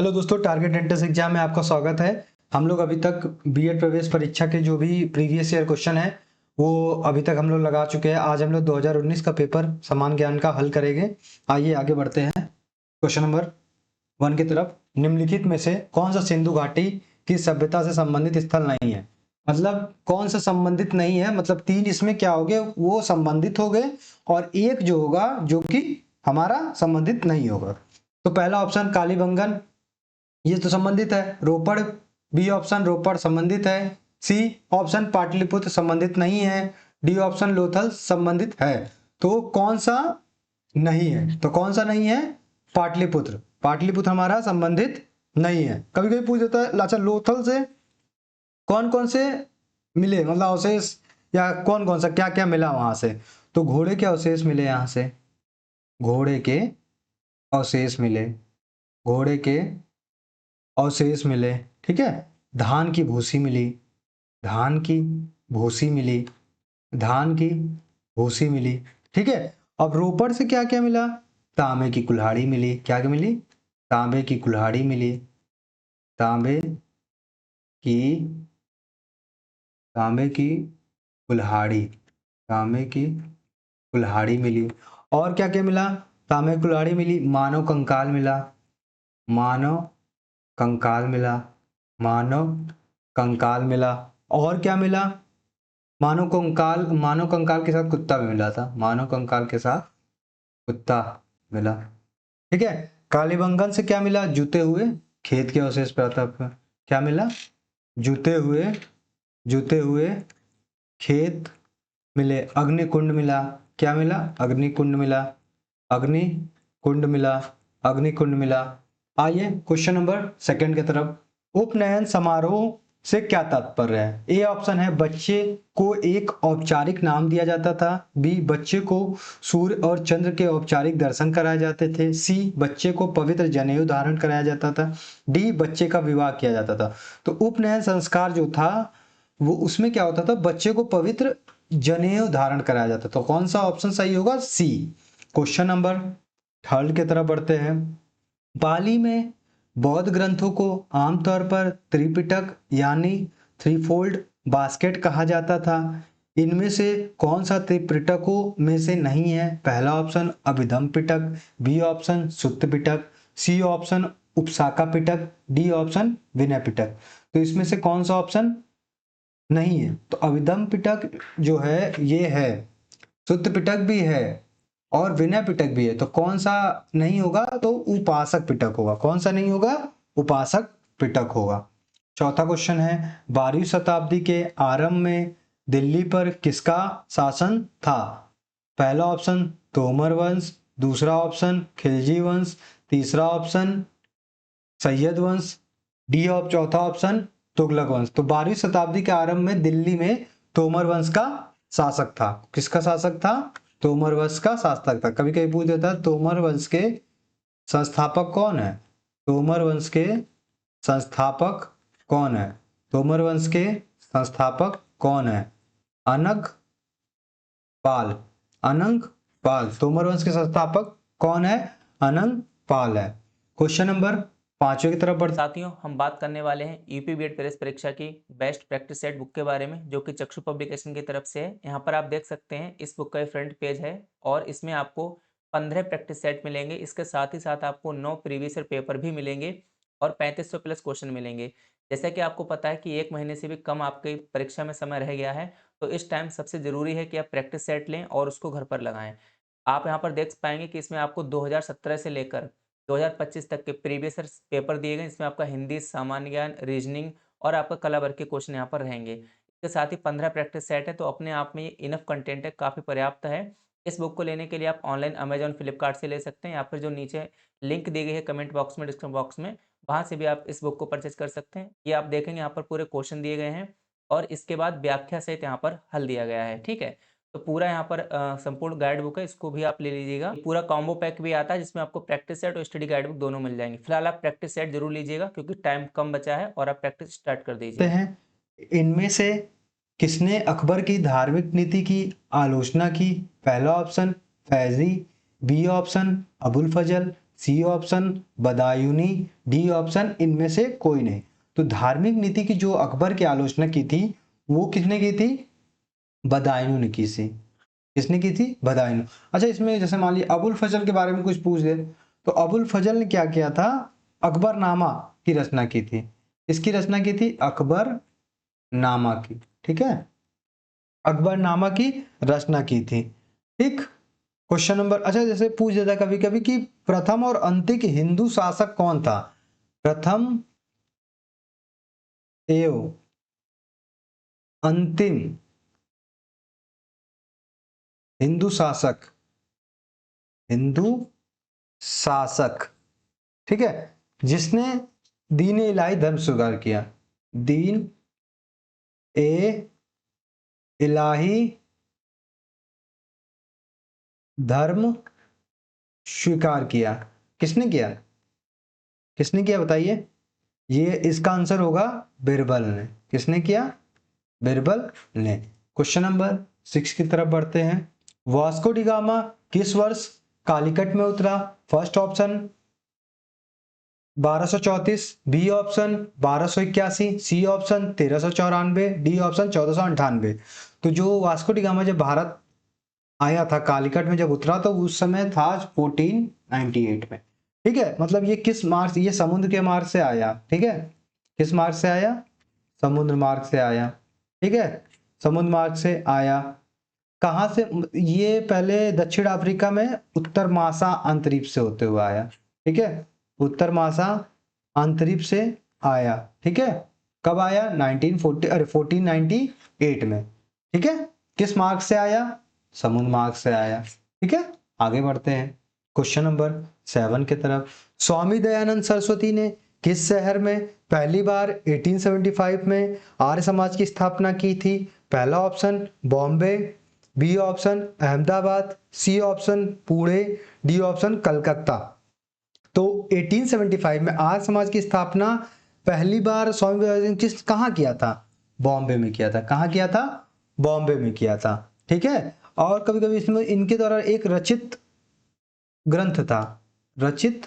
Hello दोस्तों, target entrance exam में आपका स्वागत है। हम लोग अभी तक बीएड प्रवेश परीक्षा के जो भी प्रीवियस ईयर क्वेश्चन है वो अभी तक हम लोग लगा चुके हैं। आज हम लोग 2019 का पेपर समान ज्ञान का हल करेंगे। आइए आगे बढ़ते हैं क्वेश्चन नंबर 1 की तरफ। निम्नलिखित में से कौन सा सिंधु घाटी की सभ्यता से संबंधित स्थल नहीं है? मतलब कौन सा संबंधित नहीं है, मतलब 3 इसमें क्या हो गए, वो संबंधित हो गए और एक जो होगा जो कि हमारा संबंधित नहीं होगा। तो पहला ऑप्शन कालीबंगन, ये तो संबंधित है। रोपड़, बी ऑप्शन रोपड़ संबंधित है। सी ऑप्शन पाटलिपुत्र संबंधित नहीं है। डी ऑप्शन लोथल संबंधित है। तो कौन सा नहीं है? तो कौन सा नहीं है? पाटलिपुत्र। पाटलिपुत्र हमारा संबंधित नहीं है। कभी कभी पूछ देता है अच्छा लोथल से कौन कौन से मिले, मतलब अवशेष या कौन कौन सा क्या क्या मिला वहां से। तो घोड़े के अवशेष मिले यहाँ से, घोड़े के अवशेष मिले, घोड़े के अवशेष मिले, ठीक है। धान की भूसी मिली, धान की भूसी मिली, धान की भूसी मिली, ठीक है। अब रोपड़ से क्या क्या मिला? तांबे की कुल्हाड़ी मिली। क्या क्या मिली? तांबे की कुल्हाड़ी मिली, तांबे की तांबे की कुल्हाड़ी, तांबे की कुल्हाड़ी मिली। और क्या क्या मिला? तांबे की कुल्हाड़ी मिली, मानव कंकाल मिला, मानव कंकाल मिला, मानव कंकाल मिला। और क्या मिला? मानव कंकाल के साथ कुत्ता भी मिला था, मानव कंकाल के साथ कुत्ता मिला, ठीक है। कालीबंगन से क्या मिला? जूते हुए खेत के अवशेष प्रताप का क्या मिला? जूते हुए खेत मिले। अग्निकुंड मिला। क्या मिला? अग्निकुंड मिला, अग्निकुंड मिला, अग्निकुंड मिला। आइए क्वेश्चन नंबर 2 की तरफ। उपनयन समारोह से क्या तात्पर्य है? ए ऑप्शन है बच्चे को एक औपचारिक नाम दिया जाता था। बी बच्चे को सूर्य और चंद्र के औपचारिक दर्शन कराए जाते थे। सी बच्चे को पवित्र जनेऊ धारण कराया जाता था। डी बच्चे का विवाह किया जाता था। तो उपनयन संस्कार जो था वो उसमें क्या होता था? बच्चे को पवित्र जनेऊ धारण कराया जाता। तो कौन सा ऑप्शन सही होगा? सी। क्वेश्चन नंबर 3 की तरफ बढ़ते हैं। पाली में बौद्ध ग्रंथों को आमतौर पर त्रिपिटक यानी थ्रीफोल्ड बास्केट कहा जाता था। इनमें से कौन सा त्रिपिटकों में से नहीं है? पहला ऑप्शन अभिधम पिटक, बी ऑप्शन सुत्त पिटक, सी ऑप्शन उपसाका पिटक, डी ऑप्शन विनय पिटक। तो इसमें से कौन सा ऑप्शन नहीं है? तो अभिधम पिटक जो है ये है, सुत्त पिटक भी है और विनय पिटक भी है। तो कौन सा नहीं होगा? तो उपासक पिटक होगा। कौन सा नहीं होगा? उपासक पिटक होगा। चौथा क्वेश्चन है 12वीं शताब्दी के आरंभ में दिल्ली पर किसका शासन था? पहला ऑप्शन तोमर वंश, दूसरा ऑप्शन खिलजी वंश, तीसरा ऑप्शन सैयद वंश, चौथा ऑप्शन तुगलक वंश। तो 12वीं शताब्दी के आरंभ में दिल्ली में तोमर वंश का शासक था। किसका शासक था? तोमर वंश का शासक था। कभी कभी पूछ देता है तोमर वंश के संस्थापक कौन है? तोमर वंश के संस्थापक कौन है? तोमर वंश के संस्थापक कौन है? अनंग पाल, अनंग पाल। तोमर वंश के संस्थापक कौन है? अनंग पाल है। क्वेश्चन नंबर 5 की तरफ बढ़ते। साथियों, हम बात करने वाले हैं यूपी बीएड प्रवेश परीक्षा की बेस्ट प्रैक्टिस सेट बुक के बारे में, जो कि चक्षु पब्लिकेशन की तरफ से है। यहाँ पर आप देख सकते हैं इस बुक का फ्रंट पेज है और इसमें आपको 15 प्रैक्टिस सेट मिलेंगे। इसके साथ ही साथ आपको 9 प्रीवियस ईयर पेपर भी मिलेंगे और 3500 प्लस क्वेश्चन मिलेंगे। जैसा कि आपको पता है कि 1 महीने से भी कम आपकी परीक्षा में समय रह गया है, तो इस टाइम सबसे ज़रूरी है कि आप प्रैक्टिस सेट लें और उसको घर पर लगाएं। आप यहाँ पर देख पाएंगे कि इसमें आपको 2017 से लेकर 2025 तक के प्रीवियस ईयर पेपर दिए गए। इसमें आपका हिंदी, सामान्य ज्ञान, रीजनिंग और आपका कला वर्ग के क्वेश्चन यहाँ पर रहेंगे। इसके साथ ही 15 प्रैक्टिस सेट है, तो अपने आप में ये इनफ कंटेंट है, काफ़ी पर्याप्त है। इस बुक को लेने के लिए आप ऑनलाइन अमेजॉन, फ्लिपकार्ट से ले सकते हैं या फिर जो नीचे लिंक दी गई है कमेंट बॉक्स में, डिस्क्रिप्शन बॉक्स में, वहाँ से भी आप इस बुक को परचेज कर सकते हैं। ये आप देखेंगे यहाँ पर पूरे क्वेश्चन दिए गए हैं और इसके बाद व्याख्या सहित यहाँ पर हल दिया गया है, ठीक है। तो पूरा यहाँ पर संपूर्ण गाइड बुक है, इसको भी आप ले लीजिएगा। पूरा कॉम्बो पैक भी आता है जिसमें आपको प्रैक्टिस सेट और स्टडी गाइड बुक दोनों मिल जाएंगे। फिलहाल आप प्रैक्टिस सेट जरूर लीजिएगा क्योंकि टाइम कम बचा है और आप प्रैक्टिस स्टार्ट कर दीजिए। हैं इनमें से किसने अकबर की धार्मिक नीति की आलोचना की? पहला option Faizi, B option Abul Fazal, C option Badayuni, D option इनमें से कोई नहीं। तो धार्मिक नीति की जो अकबर की आलोचना की थी वो किसने की थी? बदायूं ने की थी। किसने की थी? बदायूं। अच्छा, इसमें जैसे मान लीजिए अबुल फजल के बारे में कुछ पूछ दे तो अबुल फजल ने क्या किया था? अकबरनामा की रचना की थी। इसकी रचना की थी अकबरनामा की, ठीक है, अकबरनामा की रचना की थी। ठीक, क्वेश्चन नंबर, अच्छा जैसे पूछ देता कभी कभी कि प्रथम और अंतिम हिंदू शासक कौन था? प्रथम एवं अंतिम हिंदू शासक, हिंदू शासक, ठीक है, जिसने दीन इलाही धर्म स्वीकार किया, दीन ए इलाही धर्म स्वीकार किया। किसने किया? किसने किया बताइए? ये इसका आंसर होगा बिरबल ने। किसने किया? बिरबल ने। क्वेश्चन नंबर 6 की तरफ बढ़ते हैं। वास्को डी गामा किस वर्ष कालीकट में उतरा? First option 1234, B option 1281, C option 1394, D option 1498। तो जो वास्को डी गामा जब भारत आया था, कालीकट में जब उतरा तो उस समय था 1498 में, ठीक है। मतलब ये किस मार्ग, ये समुद्र के मार्ग से आया, ठीक है, किस मार्ग से आया? समुद्र मार्ग से आया, ठीक है, समुद्र मार्ग से आया। कहाँ से? ये पहले दक्षिण अफ्रीका में उत्तर मासा अंतरीप से होते हुए आया, ठीक है, उत्तर मासा अंतरीप से आया, ठीक है। कब आया? 1498 में, ठीक है। किस मार्ग से आया? समुद्र मार्ग से आया, ठीक है। आगे बढ़ते हैं क्वेश्चन नंबर 7 की तरफ। स्वामी दयानंद सरस्वती ने किस शहर में पहली बार 1875 में आर्य समाज की स्थापना की थी? पहला option Bombay, B option Ahmedabad, C option Pune, D option Calcutta. तो 1875 में आर्य समाज की स्थापना पहली बार स्वामी विवेकानंद किस कहाँ किया था? बॉम्बे में किया था। कहाँ किया था? बॉम्बे में किया था, ठीक है। और कभी कभी इसमें इनके द्वारा एक रचित ग्रंथ था, रचित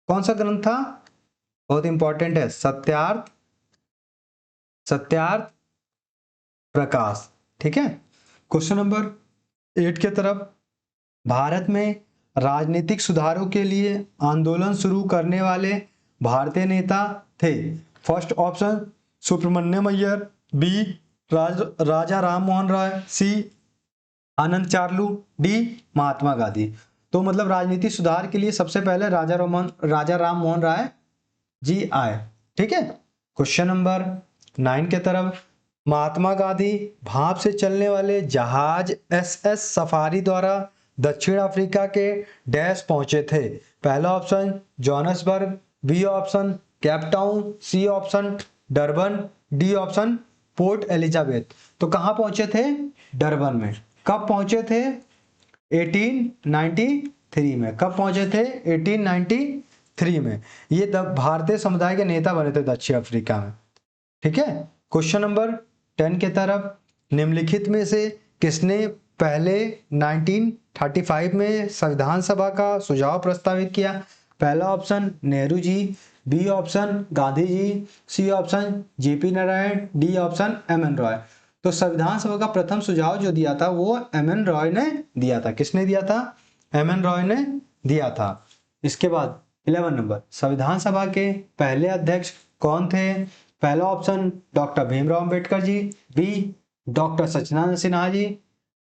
कौन सा ग्रंथ था? बहुत इंपॉर्टेंट है, सत्यार्थ, सत्यार्थ प्रकाश, ठीक है। क्वेश्चन नंबर 8 की तरफ। भारत में राजनीतिक सुधारों के लिए आंदोलन शुरू करने वाले भारतीय नेता थे? First option Subramaniam Iyer, B Raja Ram Mohan Roy, C Ananda Charlu, D Mahatma Gandhi. तो मतलब राजनीतिक सुधार के लिए सबसे पहले राजा राम मोहन राय जी आए, ठीक है। क्वेश्चन नंबर 9 के तरफ। महात्मा गांधी भाप से चलने वाले जहाज SS सफारी द्वारा दक्षिण अफ्रीका के डैश पहुंचे थे? पहला option Johannesburg, B option Cape Town, C option Durban, D option Port Elizabeth. तो कहां पहुंचे थे? डरबन में। कब पहुंचे थे? 1893 में। कब पहुंचे थे? 1893 में। ये भारतीय समुदाय के नेता बने थे दक्षिण अफ्रीका में, ठीक है। क्वेश्चन नंबर 10 के तरफ। निम्नलिखित में से किसने पहले 1935 में संविधान सभा का सुझाव प्रस्तावित किया? पहला option Nehru ji, B option Gandhi ji, C option JP Narayan, D option MN Roy. तो संविधान सभा का प्रथम सुझाव जो दिया था वो MN रॉय ने दिया था। किसने दिया था? MN रॉय ने दिया था। इसके बाद 11 नंबर, संविधान सभा के पहले अध्यक्ष कौन थे? पहला option doctor Bhimrao Ambedkar ji, B doctor सच्चिदानंद सिन्हा जी,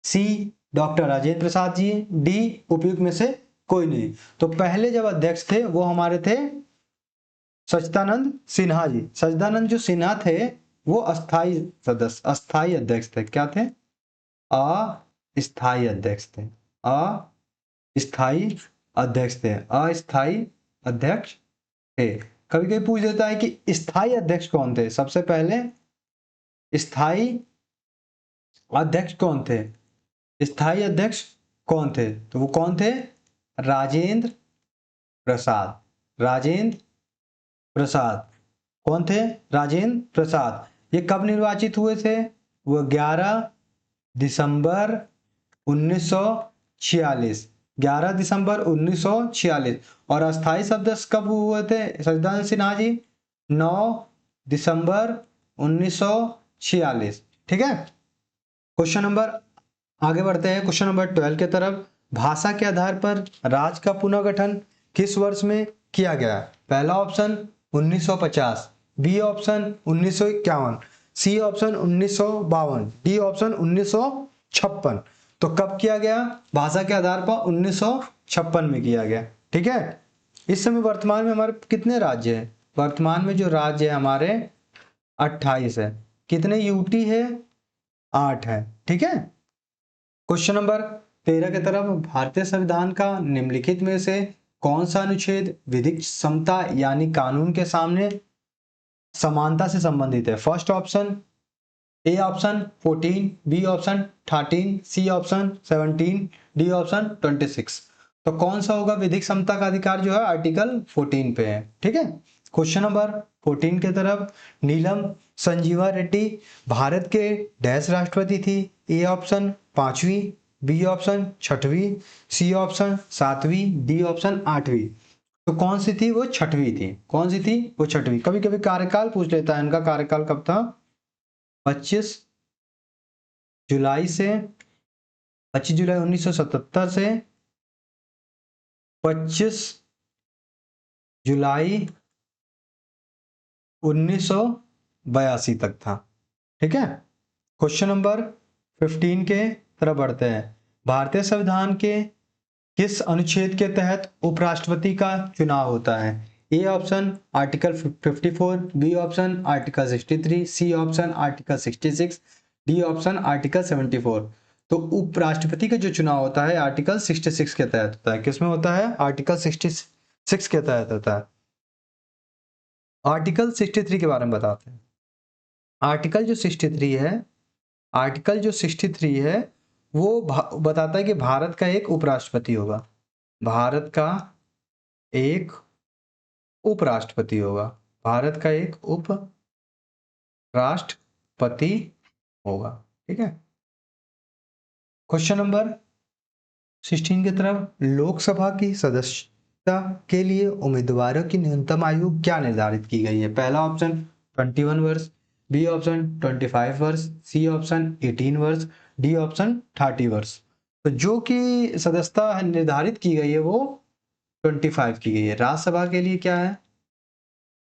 सी डॉक्टर राजेंद्र प्रसाद जी, डी उपयुक्त में से कोई नहीं। तो पहले जब अध्यक्ष थे वो हमारे थे सच्चिदानंद सिन्हा जी। सच्चिदानंद जो सिन्हा थे वो अस्थाई सदस्य, अस्थाई अध्यक्ष थे। क्या थे? अस्थाई अध्यक्ष थे, अस्थाई अध्यक्ष थे, अस्थाई अध्यक्ष थे। कभी कभी पूछ देता है कि स्थायी अध्यक्ष कौन थे? सबसे पहले स्थायी अध्यक्ष कौन थे? स्थायी अध्यक्ष कौन थे? तो वो कौन थे? राजेंद्र प्रसाद, राजेंद्र प्रसाद। कौन थे? राजेंद्र प्रसाद। ये कब निर्वाचित हुए थे? वो 11 दिसंबर 1946, 11 दिसंबर 1946। और अस्थाई शब्द कब हुए थे सचिदानंद सिन्हा जी? 9 दिसंबर 1946। ठीक है। क्वेश्चन नंबर, आगे बढ़ते हैं क्वेश्चन नंबर 12 की तरफ। भाषा के आधार पर राज्य का पुनर्गठन किस वर्ष में किया गया? पहला option 1950, B option 1951, C option 1952, D option 1956। तो कब किया गया? भाषा के आधार पर 1956 में किया गया। ठीक है। इस समय वर्तमान में हमारे कितने राज्य हैं? वर्तमान में जो राज्य है हमारे 28 है। कितने यूटी है? 8 है। ठीक है। क्वेश्चन नंबर 13 की तरफ, भारतीय संविधान का निम्नलिखित में से कौन सा अनुच्छेद विधिक समता यानी कानून के सामने समानता से संबंधित है? First option, A option 14, B option 13, C option 17, D option 26। तो कौन सा होगा? विधिक समता का अधिकार जो है आर्टिकल 14 पे है। ठीक है। क्वेश्चन नंबर 14 की तरफ, नीलम संजीवा रेड्डी भारत के डैश राष्ट्रपति थी? ए ऑप्शन 5वीं, बी ऑप्शन 6वीं, सी ऑप्शन 7वीं, डी ऑप्शन 8वीं। तो कौन सी थी? वो 6वीं थी। कौन सी थी? वो 6वीं। कभी कभी कार्यकाल पूछ लेता है, इनका कार्यकाल कब था? 25 जुलाई से 25 जुलाई 1977 से 25 जुलाई 1982 तक था। ठीक है। क्वेश्चन नंबर 15 के तरफ बढ़ते हैं। भारतीय संविधान के किस अनुच्छेद के तहत उपराष्ट्रपति का चुनाव होता है? A option article 54, B option article 63, C option article 66, D option article 74। तो उपराष्ट्रपति का जो चुनाव होता है आर्टिकल 66 के तहत होता है। किसमें होता है? आर्टिकल 66 के तहत होता है। आर्टिकल 63 के बारे में बताते हैं। आर्टिकल जो 63 है, आर्टिकल जो 63 है वो बताता है कि भारत का एक उपराष्ट्रपति होगा। भारत का एक उपराष्ट्रपति होगा। भारत का एक उपराष्ट्रपति होगा। ठीक है। क्वेश्चन नंबर 16 की तरफ, लोकसभा की सदस्यता के लिए उम्मीदवारों की न्यूनतम आयु क्या निर्धारित की गई है? पहला ऑप्शन 21 वर्ष, बी ऑप्शन 25 वर्ष, सी ऑप्शन 18 वर्ष, डी ऑप्शन 30 वर्ष। तो जो कि सदस्यता निर्धारित की गई है वो 25 की गई है। राज्यसभा के लिए क्या है?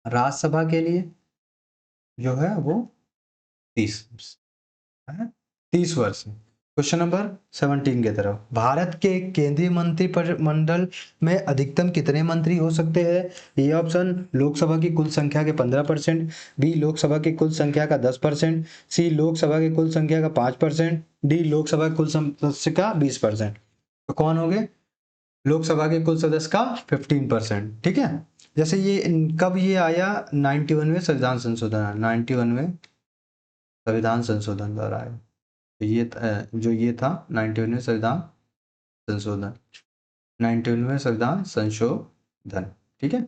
राज्यसभा के लिए जो है वो 30 वर्ष है। क्वेश्चन नंबर 17 की तरफ, भारत के केंद्रीय मंत्रिमंडल में अधिकतम कितने मंत्री हो सकते हैं? ए ऑप्शन लोकसभा की कुल संख्या के 15%, बी लोकसभा की कुल संख्या का 10%, सी लोकसभा की कुल संख्या का 5%, डी लोकसभा की कुल सदस्य का 20%। तो कौन हो गए? लोकसभा के कुल सदस्य का 15%। ठीक है। जैसे ये कब ये आया? 91वें संविधान संशोधन, 91वें संविधान संशोधन द्वारा आया। तो ये जो ये था 91वें संविधान संशोधन, 91वें संविधान संशोधन। ठीक है।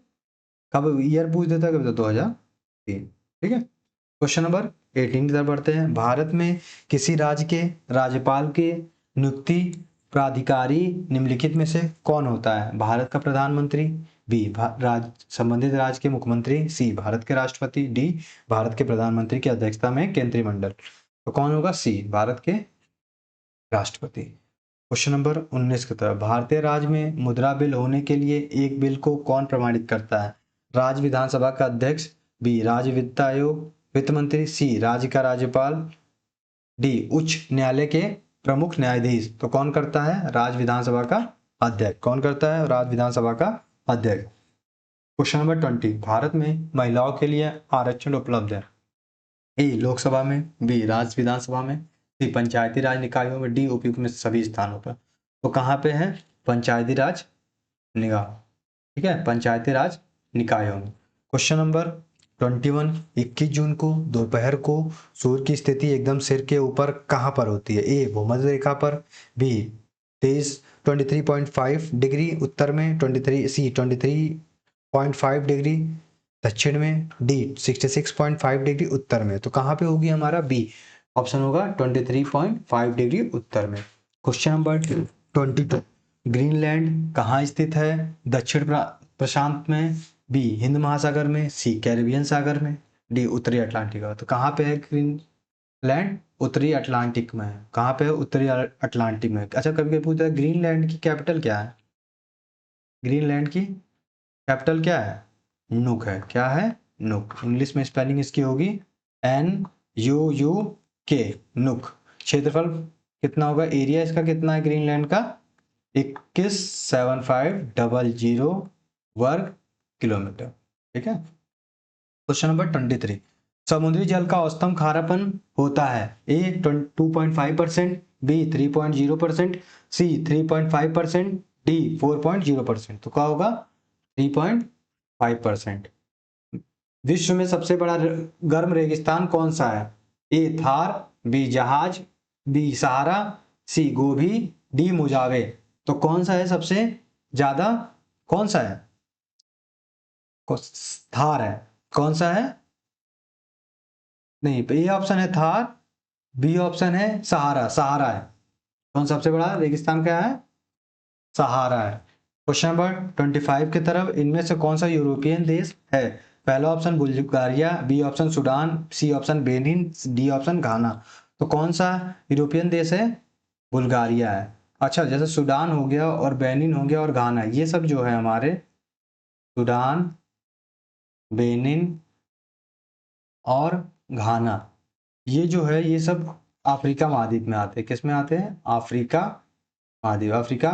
कब ईयर पूछ देता है? कब? 2003। ठीक है। क्वेश्चन नंबर 18 की तरफ बढ़ते हैं। भारत में किसी राज्य के राज्यपाल के नियुक्ति प्राधिकारी निम्नलिखित में से कौन होता है? भारत का प्रधानमंत्री, बी संबंधित राज्य के मुख्यमंत्री, सी भारत के राष्ट्रपति, डी भारत के प्रधानमंत्री की अध्यक्षता में केंद्रीय मंडल। तो कौन होगा? सी भारत के राष्ट्रपति। क्वेश्चन नंबर 19 की तरफ, भारतीय राज्य में मुद्रा बिल होने के लिए एक बिल को कौन प्रमाणित करता है? राज्य विधानसभा का अध्यक्ष, बी राज्य वित्त आयोग वित्त मंत्री, सी राज्य का राज्यपाल, डी उच्च न्यायालय के प्रमुख न्यायाधीश। तो कौन करता है? राज्य विधानसभा का अध्यक्ष। कौन करता है? राज्य विधानसभा का अध्यक्ष। क्वेश्चन नंबर 20, भारत में महिलाओं के लिए आरक्षण उपलब्ध है? ए लोकसभा में, बी राज्य विधानसभा में, सी पंचायती राज निकायों में, डी उपयुक्त में सभी स्थानों पर। तो कहाँ पे है? पंचायती राज निकाय। ठीक है, पंचायती राज निकायों में। क्वेश्चन नंबर 21, 21 जून को दोपहर को सूर्य की स्थिति एकदम सिर के ऊपर कहाँ पर होती है? ए भूमध्य रेखा पर, बी 23.5 डिग्री उत्तर में, 23.5 डिग्री दक्षिण में, डी 66.5 डिग्री उत्तर में। तो कहाँ पे होगी? हमारा बी ऑप्शन होगा 23.5 डिग्री उत्तर में। क्वेश्चन नंबर 22, ग्रीनलैंड कहाँ स्थित है? दक्षिण प्रशांत में, बी हिंद महासागर में, सी कैरिबियन सागर में, डी उत्तरी अटलांटिक में। तो कहाँ पे है ग्रीनलैंड? उत्तरी अटलांटिक में है। कहाँ पे है? उत्तरी अटलांटिक में। अच्छा, कभी कभी पूछता है ग्रीनलैंड की कैपिटल क्या है? ग्रीनलैंड की कैपिटल क्या है? नुक है। क्या है? नुक। इंग्लिश में स्पेलिंग इसकी होगी NUUK, नुक। क्षेत्रफल कितना होगा? एरिया इसका कितना है ग्रीनलैंड का? 21,7500 वर्ग किलोमीटर। ठीक है। क्वेश्चन नंबर 23, समुद्री जल का औसतन खारापन होता है? ए 2.5%, बी 3.0%, सी 3.5%, डी 4.0%। तो क्या होगा? 3.5%। विश्व में सबसे बड़ा गर्म रेगिस्तान कौन सा है? ए थार, बी जहाज, बी सहारा, सी गोभी, डी मुजावे। तो कौन सा है सबसे ज्यादा? कौन सा है? थार है। कौन सा है? नहीं, ए ऑप्शन है थार, बी ऑप्शन है सहारा। सहारा है। कौन सबसे बड़ा रेगिस्तान क्या है? सहारा है। क्वेश्चन नंबर 25 की तरफ, इनमें से कौन सा यूरोपियन देश है? पहला option Bulgaria, B option Sudan, C option Benin, D option Ghana. तो कौन सा यूरोपियन देश है? बुल्गारिया है। अच्छा, जैसे सूडान हो गया और बेनिन हो गया और घाना, ये सब जो है हमारे सूडान, बेनिन और घाना, ये जो है ये सब अफ्रीका महाद्वीप में आते हैं। किस में आते हैं? अफ्रीका महाद्वीप, अफ्रीका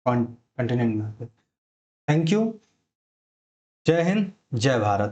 कॉन्टिनेंट में आते हैं। Thank you. जय हिंद, जय भारत।